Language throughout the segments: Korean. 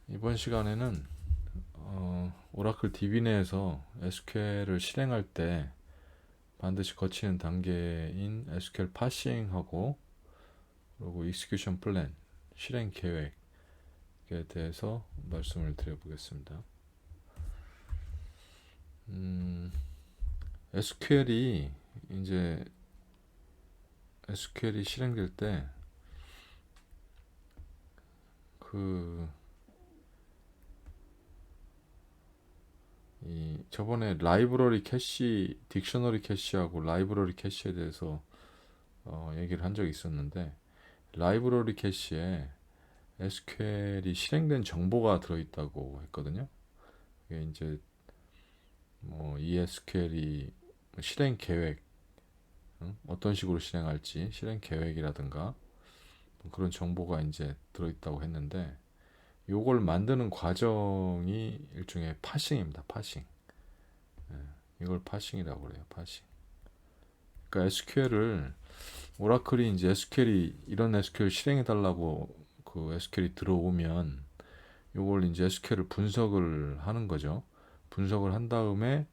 이번 시간에는 오라클 DB 내에서 SQL을 실행할 때 반드시 거치는 단계인 SQL 파싱하고 그리고 익스큐션 플랜, 실행 계획에 대해서 말씀을 드려보겠습니다. SQL이 이제 SQL이 실행될 때 그 저번에 라이브러리 캐시, 딕셔너리 캐시하고 라이브러리 캐시에 대해서 얘기를 한 적이 있었는데, 라이브러리 캐시에 SQL이 실행된 정보가 들어있다고 했거든요. 이게 이제 뭐 ESQL이 실행 계획, 어떤 식으로 실행할지 실행 계획이라든가 뭐 그런 정보가 이제 들어있다고 했는데, 요걸 만드는 과정이 일종의 파싱입니다. 파싱. 이걸 파싱이라고 그래요. 파싱. 그러니까 SQL을 오라클이 이제 SQL이 이런 SQL 실행해 달라고 그 SQL이 들어오면 요걸 이제 SQL을 분석을 하는 거죠. 분석을 한 다음에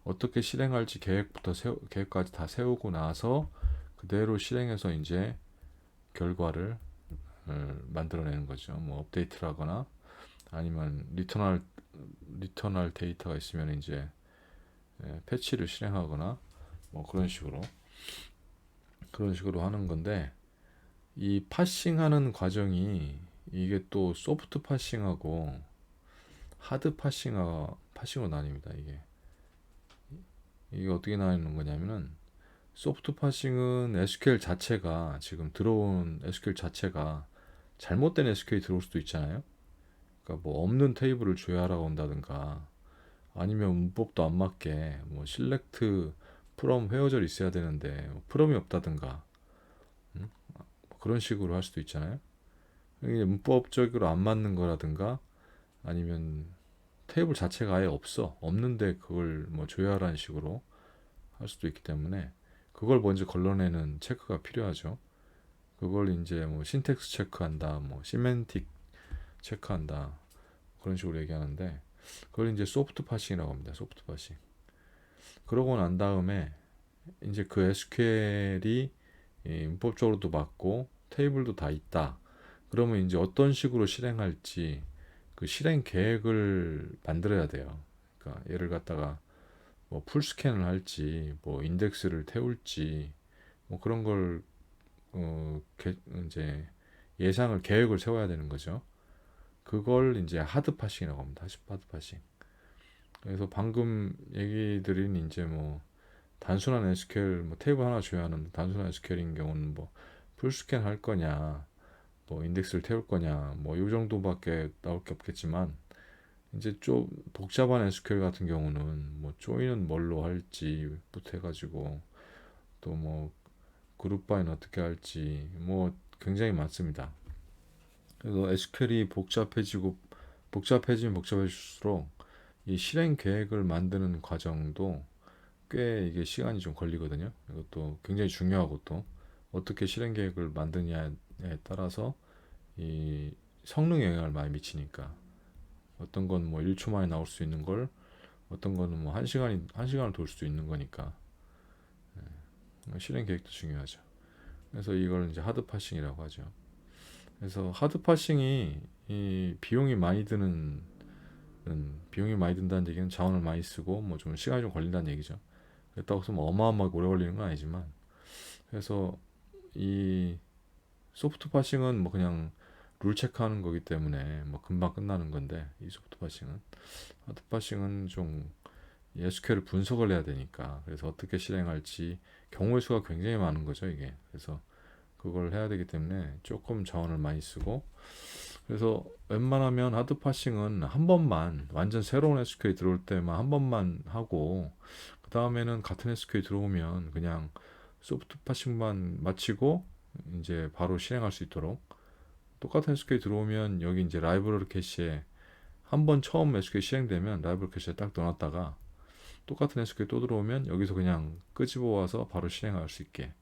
어떻게 실행할지 계획까지 다 세우고 나서 그대로 실행해서 이제 결과를 만들어내는 거죠. 뭐 업데이트를 하거나 아니면 리턴할 데이터가 있으면 이제 패치를 실행하거나 뭐 그런 식으로 하는 건데, 이 파싱하는 과정이 이게 또 소프트 파싱하고 하드 파싱으로 나뉩니다. 이게 어떻게 나뉘는 거냐면은, 소프트 파싱은 SQL 자체가, 지금 들어온 SQL 자체가 잘못된 SQL이 들어올 수도 있잖아요. 그러니까 뭐 없는 테이블을 조회하라고 한다든가, 아니면 문법도 안 맞게 뭐 select from 회어절이 있어야 되는데 from이 없다든가, 뭐 그런 식으로 할 수도 있잖아요. 이게 문법적으로 안 맞는 거라든가, 아니면 테이블 자체가 아예 없는데 그걸 뭐 조회하라는 식으로 할 수도 있기 때문에 그걸 먼저 걸러내는 체크가 필요하죠. 그걸 이제 뭐 신텍스 체크한다, 뭐 시멘틱 체크한다, 그런 식으로 얘기하는데, 그걸 이제 소프트 파싱이라고 합니다. 소프트 파싱. 그러고 난 다음에 이제 그 SQL이 문법적으로도 맞고 테이블도 다 있다. 그러면 이제 어떤 식으로 실행할지 그 실행 계획을 만들어야 돼요. 그러니까 얘를 갖다가 뭐 풀스캔을 할지, 뭐 인덱스를 태울지, 뭐 그런 걸 이제 예상을 계획을 세워야 되는 거죠. 그걸 이제 하드 파싱이라고 합니다. 하드 파싱. 그래서 방금 얘기 드린 이제 뭐 단순한 SQL, 뭐 테이블 하나 조회하는 단순한 SQL인 경우는 뭐 풀스캔 할 거냐, 뭐 인덱스를 태울 거냐, 뭐 이 정도밖에 나올 게 없겠지만, 이제 좀 복잡한 SQL 같은 경우는 뭐 조인은 뭘로 할지부터 해가지고 또 뭐 그룹 바이는 어떻게 할지 뭐 굉장히 많습니다. 그래서 SQL이 복잡해지면 복잡해질수록 이 실행 계획을 만드는 과정도 꽤 이게 시간이 좀 걸리거든요. 이것도 굉장히 중요하고, 또 어떻게 실행 계획을 만드냐에 따라서 이 성능에 영향을 많이 미치니까, 어떤 건 뭐 1초 만에 나올 수 있는 걸, 어떤 거는 뭐 1시간을 돌 수도 있는 거니까 실행 계획도 중요하죠. 그래서 이걸 이제 하드 파싱이라고 하죠. 그래서 하드 파싱이 이 비용이 많이 든다는 얘기는 자원을 많이 쓰고 뭐 좀 시간이 좀 걸린다는 얘기죠. 그렇다고 해서 뭐 어마어마하게 오래 걸리는 건 아니지만, 그래서 이 소프트 파싱은 뭐 그냥 룰 체크하는 거기 때문에 뭐 금방 끝나는 건데, 이 소프트 파싱은, 하드 파싱은 좀 SQL을 분석을 해야 되니까, 그래서 어떻게 실행할지 경우의 수가 굉장히 많은 거죠, 이게. 그래서 그걸 해야 되기 때문에 조금 자원을 많이 쓰고, 그래서 웬만하면 하드 파싱은 한 번만, 완전 새로운 SQL 들어올 때만 한 번만 하고, 그 다음에는 같은 SQL 들어오면 그냥 소프트 파싱만 마치고 이제 바로 실행할 수 있도록, 똑같은 SQL 들어오면 여기 이제 라이브러리 캐시에 한 번 처음 SQL 실행되면 라이브러리 캐시에 딱 넣어놨다가, 똑같은 SQL 또 들어오면 여기서 그냥 끄집어 와서 바로 실행할 수 있게,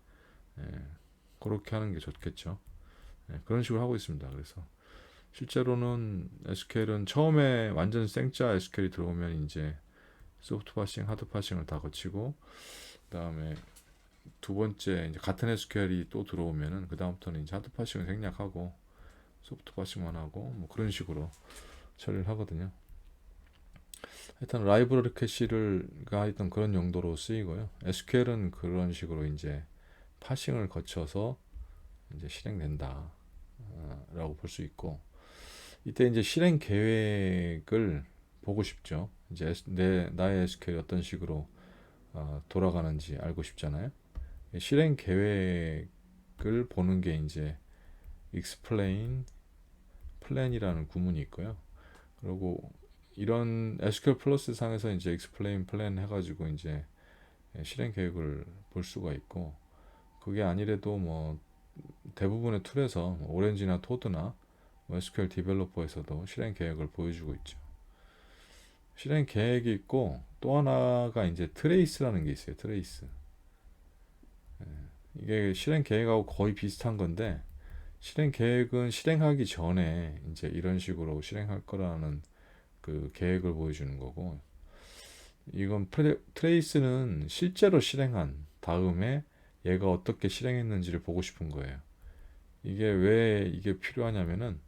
예, 그렇게 하는 게 좋겠죠. 예, 그런 식으로 하고 있습니다. 그래서 실제로는 SQL은 처음에 완전 생짜 SQL이 들어오면 이제 소프트 파싱, 하드 파싱을 다 거치고, 그다음에 두 번째 이제 같은 SQL이 또 들어오면은 그 다음부터는 이제 하드 파싱을 생략하고 소프트 파싱만 하고 뭐 그런 식으로 처리를 하거든요. 하여튼 라이브러리 캐시가 하여튼 그런 용도로 쓰이고요. SQL은 그런 식으로 이제 파싱을 거쳐서 이제 실행된다 라고 볼 수 있고, 이때 이제 실행 계획을 보고 싶죠. 이제 나의 SQL이 어떤 식으로 돌아가는지 알고 싶잖아요. 실행 계획을 보는 게 이제 explain plan이라는 구문이 있고요. 그리고 이런 SQL 플러스 상에서 이제 explain plan 해가지고 이제 실행 계획을 볼 수가 있고, 그게 아니래도 뭐 대부분의 툴에서 뭐 오렌지나 토드나 뭐 SQL 디벨로퍼에서도 실행 계획을 보여주고 있죠. 실행 계획이 있고, 또 하나가 이제 트레이스라는 게 있어요. 트레이스. 이게 실행 계획하고 거의 비슷한 건데, 실행 계획은 실행하기 전에 이제 이런 식으로 실행할 거라는 그 계획을 보여주는 거고, 이건 트레이스는 실제로 실행한 다음에 얘가 어떻게 실행했는지를 보고 싶은 거예요. 이게 왜 이게 필요하냐면은,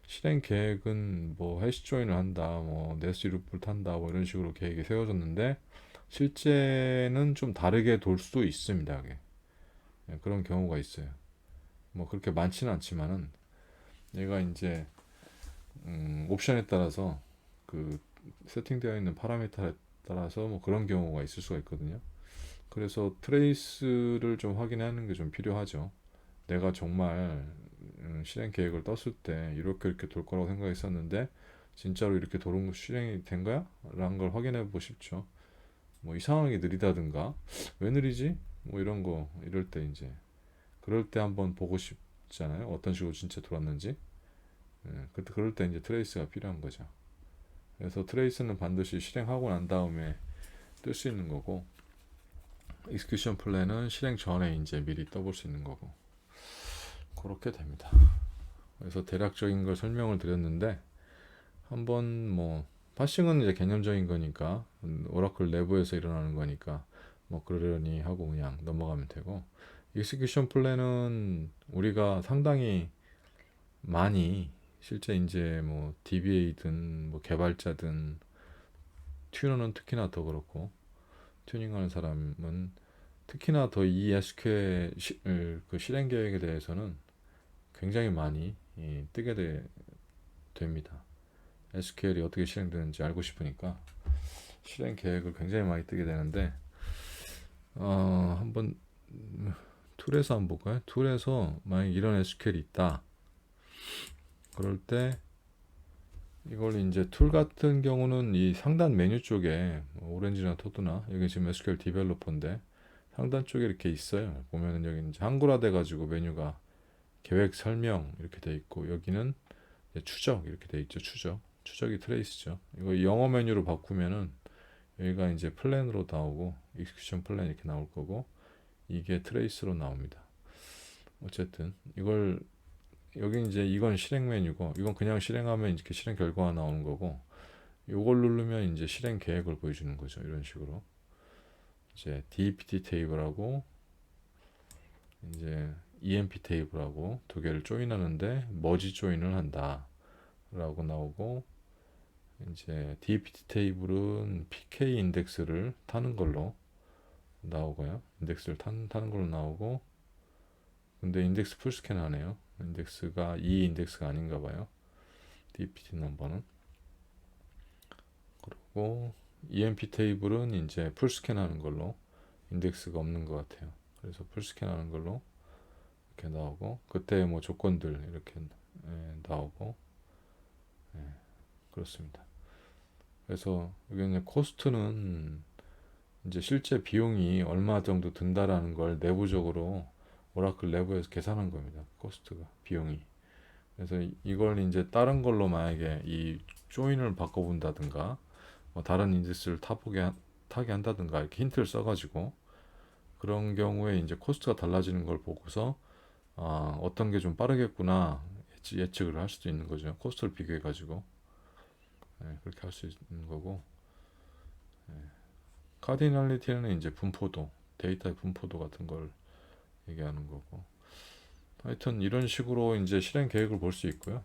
실행 계획은 뭐 해시 조인을 한다, 뭐 네스트 루프를 탄다, 뭐 이런 식으로 계획이 세워졌는데 실제는 좀 다르게 돌 수도 있습니다. 그게. 그런 경우가 있어요. 뭐 그렇게 많지는 않지만은 얘가 이제 옵션에 따라서 그 세팅되어 있는 파라미터에 따라서 뭐 그런 경우가 있을 수가 있거든요. 그래서 트레이스를 좀 확인하는 게 좀 필요하죠. 내가 정말 실행 계획을 떴을 때 이렇게 돌 거라고 생각했었는데 진짜로 이렇게 도는 실행이 된 거야? 라는 걸 확인해 보고 싶죠. 뭐 이상하게 느리다든가 왜 느리지? 뭐 이런 거 이럴 때 이제 그럴 때 한번 보고 싶잖아요. 어떤 식으로 진짜 돌았는지. 그때 그럴 때 이제 트레이스가 필요한 거죠. 그래서 트레이스는 반드시 실행하고 난 다음에 뜰 수 있는 거고, 익스큐션 플랜은 실행 전에 이제 미리 떠볼 수 있는 거고, 그렇게 됩니다. 그래서 대략적인 걸 설명을 드렸는데, 한번 뭐 파싱은 이제 개념적인 거니까 오라클 내부에서 일어나는 거니까 뭐 그러려니 하고 그냥 넘어가면 되고, 익스큐션 플랜은 우리가 상당히 많이 실제 이제 뭐 DBA든 뭐 개발자든 튜너는 특히나 더 그렇고, 튜닝하는 사람은 특히나 더 이 SQL 그 실행 계획에 대해서는 굉장히 많이 됩니다. SQL이 어떻게 실행되는지 알고 싶으니까 실행 계획을 굉장히 많이 뜨게 되는데, 한번 툴에서 한번 볼까요? 툴에서 만약 이런 SQL이 있다. 그럴 때 이걸 이제 툴 같은 경우는 이 상단 메뉴 쪽에 오렌지나 토드나 여기 지금 SQL 디벨로퍼인데 상단 쪽에 이렇게 있어요. 보면은 여기 이제 한글화 돼 가지고 메뉴가 계획 설명 이렇게 돼 있고, 여기는 추적 이렇게 돼 있죠. 추적이 트레이스죠. 이거 영어 메뉴로 바꾸면은 여기가 이제 플랜으로 나오고 익스큐션 플랜 이렇게 나올 거고, 이게 트레이스로 나옵니다. 어쨌든 이걸 여기 이제 이건 실행 메뉴고, 이건 그냥 실행하면 이렇게 실행 결과가 나오는 거고, 이걸 누르면 이제 실행 계획을 보여주는 거죠. 이런 식으로 이제 DEPT 테이블하고 이제 EMP 테이블하고 두 개를 조인하는데 머지 조인을 한다 라고 나오고, 이제 DEPT 테이블은 PK 인덱스를 타는 걸로 나오고요. 인덱스를 타는 걸로 나오고, 근데 인덱스 풀스캔 하네요. 인덱스가 이 인덱스가 아닌가 봐요. DEPT 넘버는. 그리고 EMP 테이블은 이제 풀스캔 하는 걸로, 인덱스가 없는 것 같아요. 그래서 풀스캔 하는 걸로 이렇게 나오고, 그때 뭐 조건들 이렇게 나오고, 그렇습니다. 그래서 여기는 코스트는 이제 실제 비용이 얼마 정도 든다라는 걸 내부적으로 오라클 내부에서 계산한 겁니다. 코스트가, 비용이. 그래서 이걸 이제 다른 걸로 만약에 이 조인을 바꿔본다든가 뭐 다른 인덱스를 타게 한다든가 이렇게 힌트를 써가지고, 그런 경우에 이제 코스트가 달라지는 걸 보고서 어떤 게 좀 빠르겠구나 예측을 할 수도 있는 거죠. 코스트를 비교해 가지고 그렇게 할 수 있는 거고, 카디널리티는 이제 분포도, 데이터의 분포도 같은 걸 얘기하는 거고. 하여튼 이런 식으로 이제 실행 계획을 볼 수 있고요.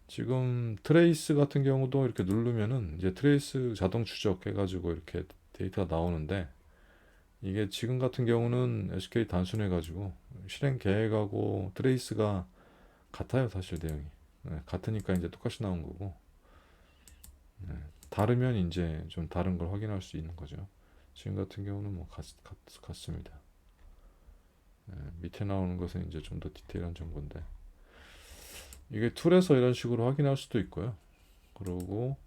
지금 트레이스 같은 경우도 이렇게 누르면은 이제 트레이스 자동 추적 해가지고 이렇게 데이터가 나오는데, 이게 지금 같은 경우는 SQL 단순해가지고 실행 계획하고 트레이스가 같아요, 사실 내용이. 같으니까 이제 똑같이 나온 거고, 다르면 이제 좀 다른 걸 확인할 수 있는 거죠. 지금 같은 경우는 뭐 같습니다. 밑에 나오는 것은 이제 좀 더 디테일한 정보인데, 이게 툴에서 이런 식으로 확인할 수도 있고요. 그리고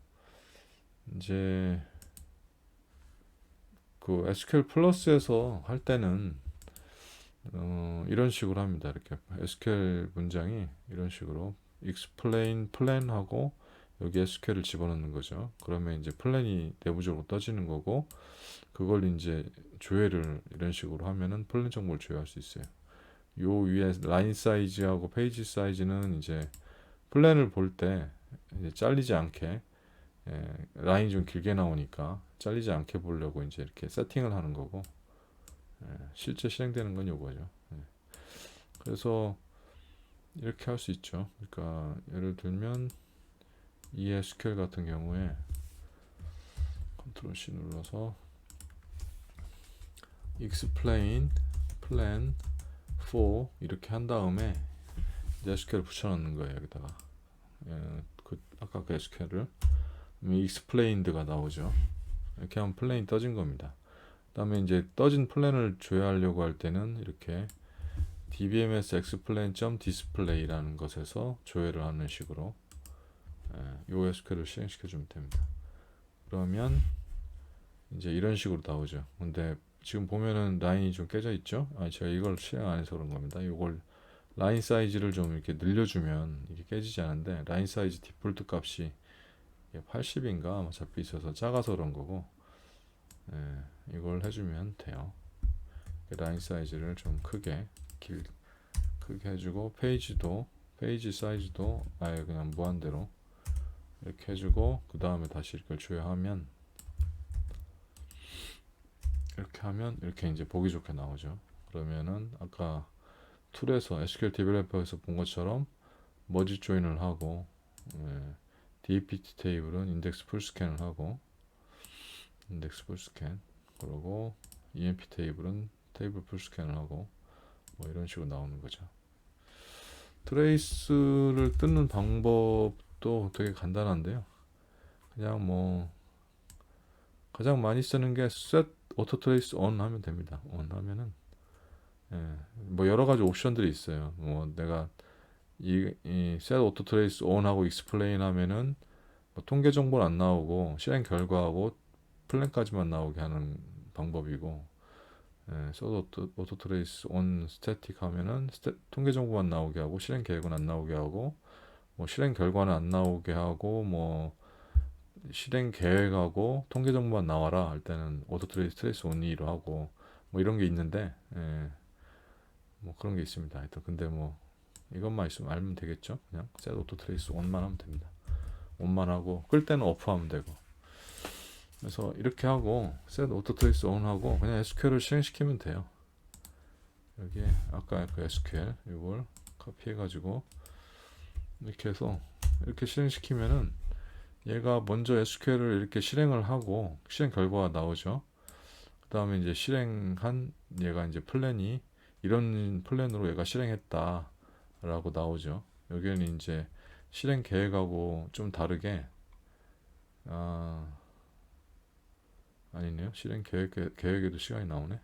이제 그 SQL 플러스에서 할 때는 이런 식으로 합니다. 이렇게 SQL 문장이 이런 식으로 explain plan하고 여기 SQL을 집어넣는 거죠. 그러면 이제 플랜이 내부적으로 떠지는 거고, 그걸 이제 조회를 이런 식으로 하면은 플랜 정보를 조회할 수 있어요. 요 위에 라인 사이즈하고 페이지 사이즈는 이제 플랜을 볼 때 이제 잘리지 않게, 라인이 좀 길게 나오니까 잘리지 않게 보려고 이제 이렇게 세팅을 하는 거고, 실제 실행되는 건 요거죠. 그래서 이렇게 할 수 있죠. 그러니까 예를 들면 ESQL 같은 경우에 컨트롤 C 눌러서 explain plan for 이렇게 한 다음에 이제 SQL 붙여넣는 거예요. 여기다가 아까 그 SQL을 explained가 나오죠. 이렇게 하면 플랜이 떠진 겁니다. 그 다음에 이제 떠진 플랜을 조회하려고 할 때는 이렇게 dbms explain.display라는 것에서 조회를 하는 식으로 요 SQL을 실행시켜 주면 됩니다. 그러면 이제 이런 식으로 나오죠. 근데 지금 보면은 라인이 좀 깨져 있죠. 제가 이걸 실행 안 해서 그런 겁니다. 이걸 라인 사이즈를 좀 이렇게 늘려주면 이게 깨지지 않은데, 라인 사이즈 디폴트 값이 80인가 아마 잡혀 있어서 작아서 그런 거고, 이걸 해주면 돼요. 라인 사이즈를 좀 크게 해주고, 페이지 사이즈도 아예 그냥 무한대로 이렇게 해주고, 그 다음에 다시 이걸 조회하면 이렇게 이제 보기 좋게 나오죠. 그러면은 아까 툴에서 SQL 디벨로퍼에서 본 것처럼 머지 조인을 하고, DAPT 테이블은 인덱스 풀 스캔을 하고, 그리고 EMP 테이블은 테이블 풀 스캔을 하고, 뭐 이런 식으로 나오는 거죠. 트레이스를 뜯는 방법도 되게 간단한데요. 그냥 뭐 가장 많이 쓰는 게 set auto trace on 하면 됩니다. on 하면은 뭐 여러 가지 옵션들이 있어요. 뭐 내가 이 set auto trace on 하고 explain 하면은 뭐 통계 정보는 안 나오고 실행 결과하고 플랜까지만 나오게 하는 방법이고, set auto trace on static 하면은 통계 정보만 나오게 하고 실행 계획은 안 나오게 하고, 뭐 실행 결과는 안 나오게 하고, 뭐 실행 계획하고 통계 정보만 나와라 할 때는 auto trace only로 하고, 뭐 이런 게 있는데, 뭐 그런 게 있습니다. 하여튼 근데 뭐 이것만 있으면 알면 되겠죠. 그냥 set auto trace on만 하면 됩니다. on만 하고 끌 때는 off 하면 되고. 그래서 이렇게 하고 set auto trace on 하고 그냥 SQL을 실행시키면 돼요. 여기에 아까 그 SQL 이걸 카피해 가지고 이렇게 해서 이렇게 실행시키면은 얘가 먼저 SQL을 이렇게 실행을 하고 실행 결과가 나오죠. 그 다음에 이제 실행한 얘가 이제 플랜이 이런 플랜으로 얘가 실행했다 라고 나오죠. 여기는 이제 실행 계획하고 좀 다르게, 아니네요. 실행 계획에도 시간이 나오네.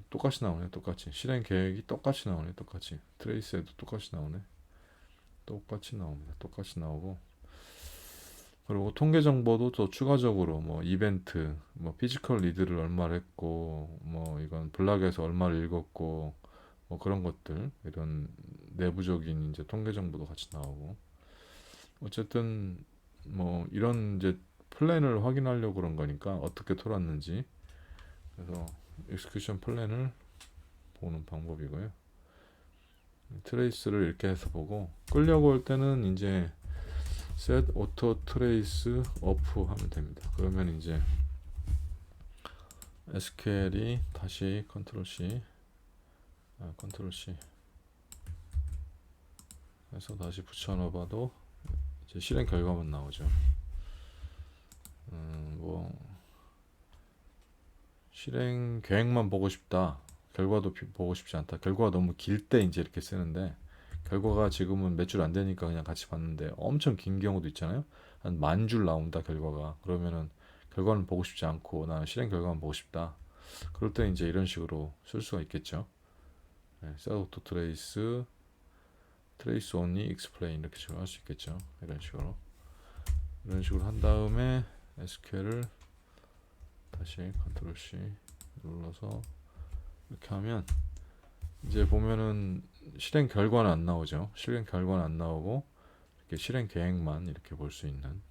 똑같이 나오네. 똑같이 실행 계획이 똑같이 나오네. 똑같이 트레이스에도 똑같이 나오네. 똑같이 나옵니다. 똑같이 나오고, 그리고 통계 정보도 또 추가적으로 뭐 이벤트, 뭐 피지컬 리드를 얼마를 했고, 뭐 이건 블락에서 얼마를 읽었고, 뭐 그런 것들, 이런 내부적인 이제 통계 정보도 같이 나오고, 어쨌든 뭐 이런 이제 플랜을 확인하려고 그런 거니까 어떻게 돌았는지, 그래서 엑스큐션 플랜을 보는 방법이고요. 트레이스를 이렇게 해서 보고 끌려고 때는 이제 set auto trace off 하면 됩니다. 그러면 이제 SQL이 다시 컨트롤 C 해서 다시 붙여넣어봐도 이제 실행 결과만 나오죠. 뭐 실행 계획만 보고 싶다. 결과도 보고 싶지 않다. 결과가 너무 길 때 이제 이렇게 쓰는데, 결과가 지금은 몇 줄 안 되니까 그냥 같이 봤는데 엄청 긴 경우도 있잖아요. 한 10,000줄 나온다 결과가. 그러면은 결과는 보고 싶지 않고 나는 실행 결과만 보고 싶다. 그럴 때 이제 이런 식으로 쓸 수가 있겠죠. 네, set auto trace, trace only, explain 이렇게 식으로 할 수 있겠죠. 이런 식으로 한 다음에 SQL을 다시 컨트롤 C 눌러서 이렇게 하면 이제 보면은 실행 결과는 안 나오죠. 실행 결과는 안 나오고 이렇게 실행 계획만 이렇게 볼 수 있는,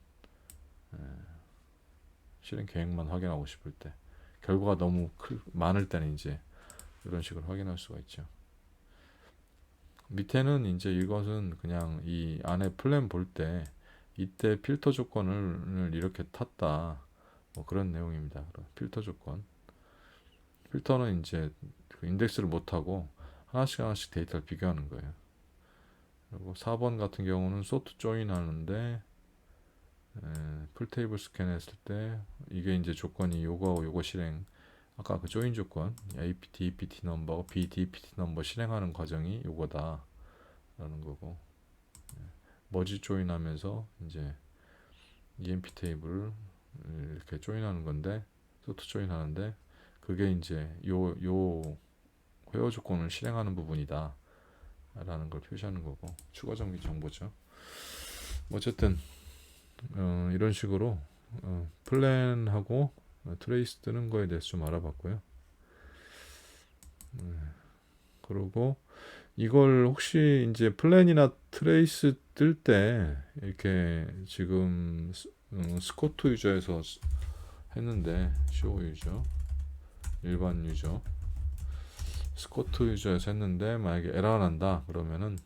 실행 계획만 확인하고 싶을 때, 결과가 너무 많을 때는 이제 이런 식으로 확인할 수가 있죠. 밑에는 이제 이것은 그냥 이 안에 플랜 볼 때 이때 필터 조건을 이렇게 탔다, 뭐 그런 내용입니다. 필터 조건. 필터는 이제 그 인덱스를 못하고 하나씩 데이터를 비교하는 거예요. 그리고 4번 같은 경우는 sort join 하는데, 풀 테이블 스캔 했을 때 이게 이제 조건이 요거하고 요거 실행, 아까 그 join 조건 apt, ept 넘버하고 bd, ept 넘버 실행하는 과정이 요거다 라는 거고, 머지 join 하면서 이제 emp 테이블을 이렇게 join하는 건데, sort join 하는데 그게 이제 요 회어 조건을 실행하는 부분이다 라는 걸 표시하는 거고, 추가 정보죠. 어쨌든 이런 식으로 플랜하고 트레이스 뜨는 거에 대해서 좀 알아봤고요. 그리고 이걸 혹시 이제 플랜이나 트레이스 뜰 때 이렇게 지금 스코트 유저에서 했는데, 쇼 유저, 일반 유저, 스코트 유저에서 했는데 만약에 에러가 난다 그러면은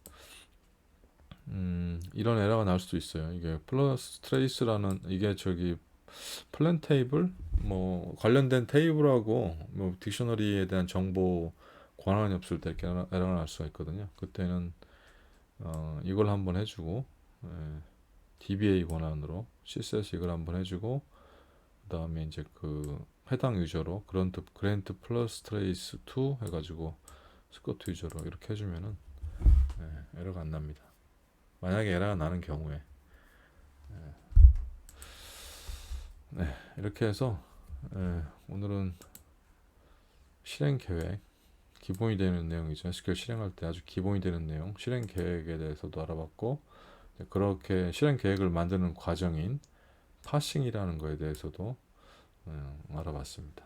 이런 에러가 날 수도 있어요. 이게 플러스 트레이스라는, 이게 저기 플랜 테이블 뭐 관련된 테이블하고 뭐 딕셔너리에 대한 정보 권한이 없을 때 이렇게 에러가 날 수가 있거든요. 그때는 이걸 한번 해주고, DBA 권한으로 CSS 이걸 한번 해주고, 그 다음에 이제 그 해당 유저로 그랜트 플러스 트레이스 2 해가지고 스코트 유저로 이렇게 해주면은 에러가 안 납니다. 만약에 에러가 나는 경우에. 네, 이렇게 해서 오늘은 실행 계획, 기본이 되는 내용이죠. SQL 실행할 때 아주 기본이 되는 내용, 실행 계획에 대해서도 알아봤고, 그렇게 실행 계획을 만드는 과정인 파싱이라는 거에 대해서도 알아봤습니다.